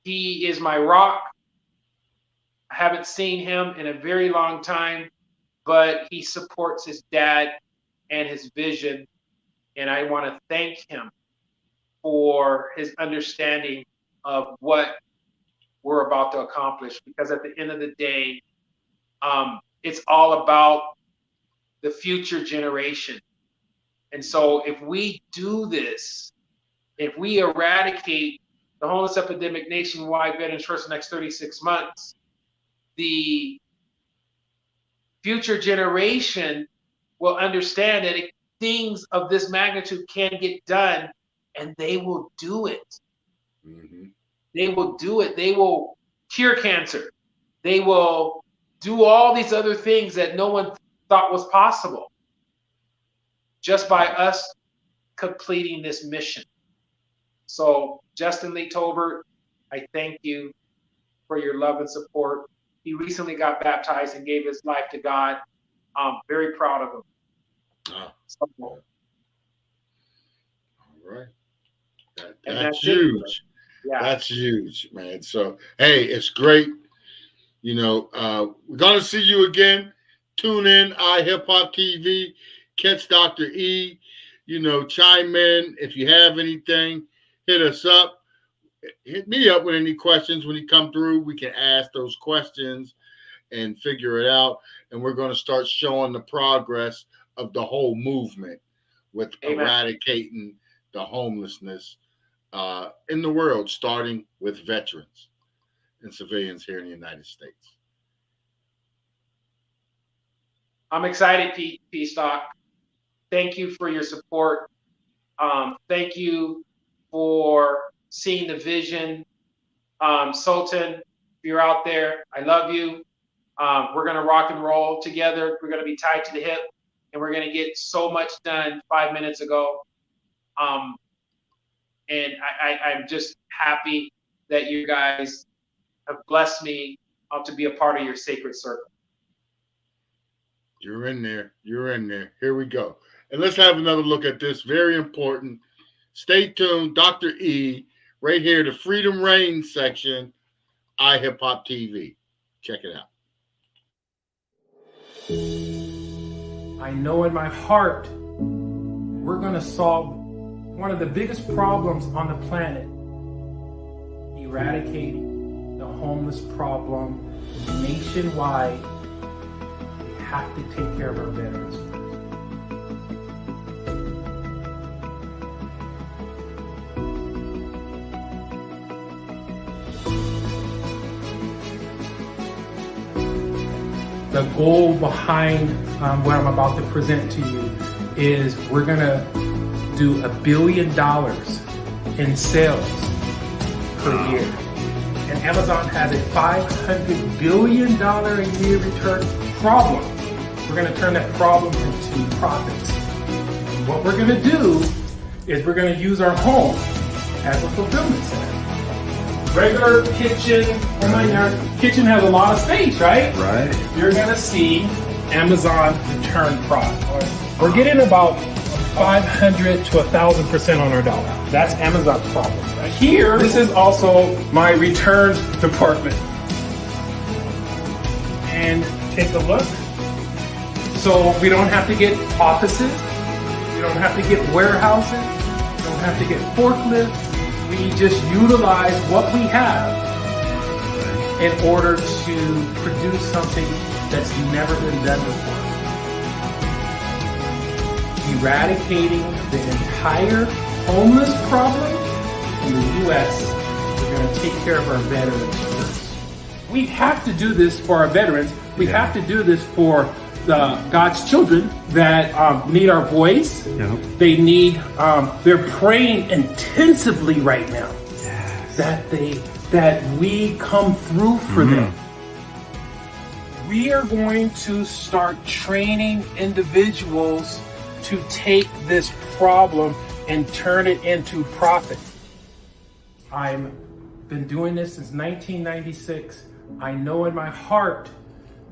He is my rock. I haven't seen him in a very long time, but he supports his dad and his vision. And I want to thank him for his understanding of what we're about to accomplish. Because at the end of the day, it's all about the future generation. And so if we do this, if we eradicate the homeless epidemic nationwide, veterans first, the next 36 months, the future generation will understand that things of this magnitude can get done, and they will do it. Mm-hmm. They will do it. They will cure cancer. They will do all these other things that no one thought was possible just by us completing this mission. So Justin Lee Tolbert, I thank you for your love and support. He recently got baptized and gave his life to God. I'm very proud of him. All right. That's huge. Yeah. That's huge, man. So, hey, it's great. You know, we're going to see you again. Tune in, iHipHopTV. Catch Dr. E. You know, chime in. If you have anything, hit us up. Hit me up with any questions when you come through. We can ask those questions and figure it out. And we're going to start showing the progress of the whole movement with eradicating the homelessness in the world, starting with veterans and civilians here in the United States. I'm excited, P-Stock. Thank you for your support. Thank you for seeing the vision. Sultan, if you're out there, I love you. We're going to rock and roll together. We're going to be tied to the hip, and we're going to get so much done 5 minutes ago. And I'm just happy that you guys have blessed me to be a part of your sacred circle. You're in there. You're in there. Here we go. And let's have another look at this. Very important. Stay tuned. Dr. E, right here, the Freedom Reigns section, iHipHopTV. Check it out. I know in my heart we're going to solve one of the biggest problems on the planet, eradicating the homeless problem nationwide. We have to take care of our veterans first. The goal behind what I'm about to present to you is we're going to do $1 billion in sales per year. And Amazon has a $500 billion a year return problem. We're going to turn that problem into profits. And what we're going to do is we're going to use our home as a fulfillment center. Regular kitchen, oh my God, kitchen has a lot of space, right? Right. You're going to see Amazon return product. We're getting about 500 to 1,000% on our dollar. That's Amazon's problem. Right here, this is also my returns department. And take a look. So we don't have to get offices. We don't have to get warehouses. We don't have to get forklifts. We just utilize what we have in order to produce something that's never been done before. Eradicating the entire homeless problem in the U.S. going to take care of our veterans first. We have to do this for our veterans. We have to do this for God's children that need our voice. They need, they're praying intensively right now that we come through for them. We are going to start training individuals to take this problem and turn it into profit. I've been doing this since 1996. I know in my heart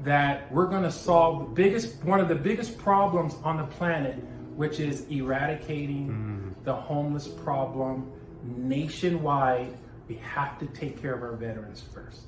that we're going to solve one of the biggest problems on the planet, which is eradicating the homeless problem nationwide. We have to take care of our veterans first.